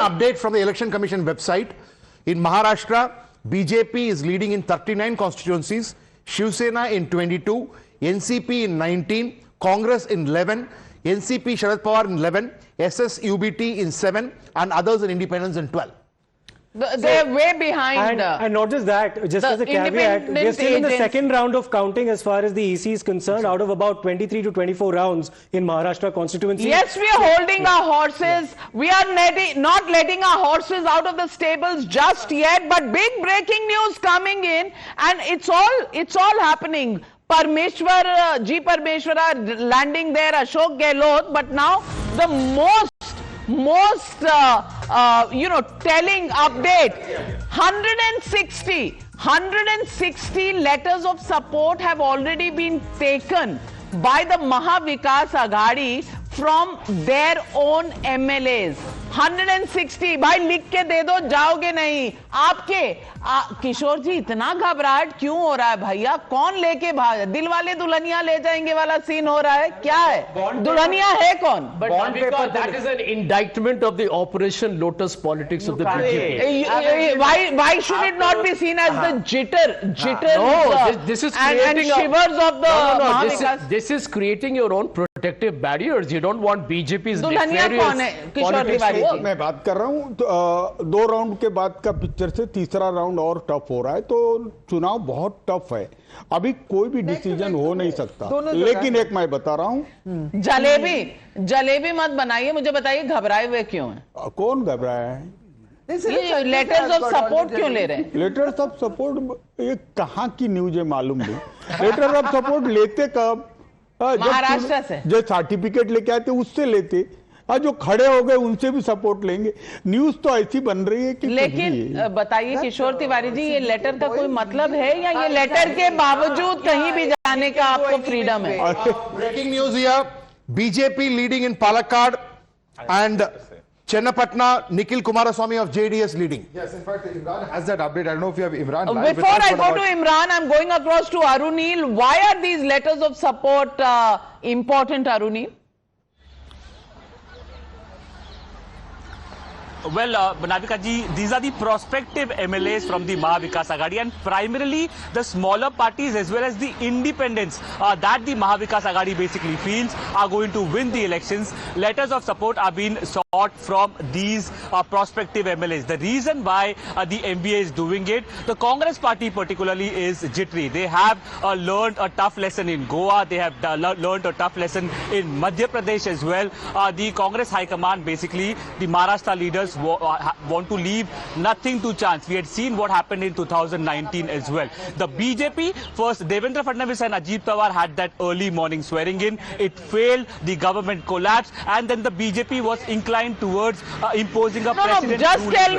update from the Election Commission website. In Maharashtra, BJP is leading in 39 constituencies, Shiv Sena in 22, NCP in 19, Congress in 11, NCP Sharad Pawar in 11, SSUBT in 7, and others in independents in 12. They're way behind. And not just that, just as a caveat, we're still in the second round of counting as far as the EC is concerned, out of about 23 to 24 rounds in Maharashtra constituency. Yes, we are holding our horses. We are not letting our horses out of the stables just yet, but big breaking news coming in, and it's all happening. G. Parmeshwara landing there, Ashok Gehlot, but now the most telling update, 160 letters of support have already been taken by the Maha Vikas Aghadi from their own MLAs. 160 भाई लिख के दे दो, जाओगे नहीं आपके। किशोर जी, इतना घबराहट क्यों हो रहा है भैया? कौन लेके भाग, दिल वाले दुल्हनिया ले जाएंगे वाला सीन हो रहा है, क्या है? दुल्हनिया है कौन? Bond paper, that is an indictment of the Operation Lotus politics of the BJP. Why should it not be seen as the jitters this is and shivers of the this is creating your own protective barriers. You don't want BJP's Dulhania कौन है? किशोर तिवारी जी, मैं बात कर रहा हूं तो 2 round के बाद का पिक्चर से तीसरा राउंड और टफ हो रहा है, तो चुनाव बहुत टफ है, अभी कोई भी डिसीजन हो नहीं सकता। लेकिन एक मैं बता रहा हूं, जलेबी मत बनाइए, मुझे बताइए घबराए हुए क्यों हैं? कौन घबराया है? ये लेटर्स ऑफ सपोर्ट क्यों ले रहे हैं? लेटर्स ऑफ सपोर्ट ये कहां की न्यूज है मालूम नहीं। लेटर ऑफ सपोर्ट लेते कब? महाराष्ट्र से जो सर्टिफिकेट लेके आते उससे लेते, जो खड़े हो गए उनसे भी सपोर्ट लेंगे। न्यूज तो ऐसी बन रही है कि लेकिन बताइए किशोर तिवारी जी, ये लेटर का कोई मतलब है या ये लेटर के बावजूद कहीं भी जाने का आपको फ्रीडम है? Breaking news here, BJP leading in Palakkad and Chennapatna, Nikhil Kumaraswamy of JDS leading. Yes, in fact, Imran has that update. I don't know if you have Imran live. Before I go to Imran, I'm going across to Arunil. Why are these letters of support important, Arunil? Well, Navika ji, these are the prospective MLAs from the Maha Vikas Aghadi, and primarily the smaller parties as well as the independents that the Maha Vikas Aghadi basically feels are going to win the elections. Letters of support are being sought from these prospective MLAs. The reason why the MVA is doing it, the Congress party particularly is jittery. They have learned a tough lesson in Goa. They have learned a tough lesson in Madhya Pradesh as well. The Congress High Command, basically the Maharashtra leaders want to leave nothing to chance. We had seen what happened in 2019 as well. The BJP, first Devendra Fadnavis and Ajit Pawar had that early morning swearing in. It failed, the government collapsed, and then the BJP was inclined towards imposing a precedent. Just tell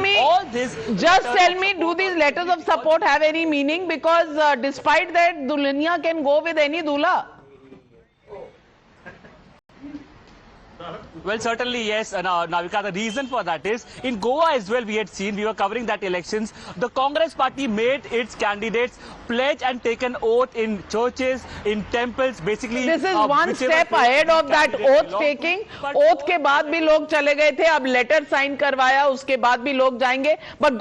me, do these letters of support have any meaning? Because despite that, Dulhania can go with any Dula. Well, certainly, yes, Navika, the reason for that is, in Goa as well, we were covering that elections, the Congress party made its candidates pledge and take an oath in churches, in temples, basically. This is one step ahead of that oath taking. Oath के बाद भी लोग चले गए थे, अब letter sign करवाया, उसके बाद भी लोग जाएंगे. But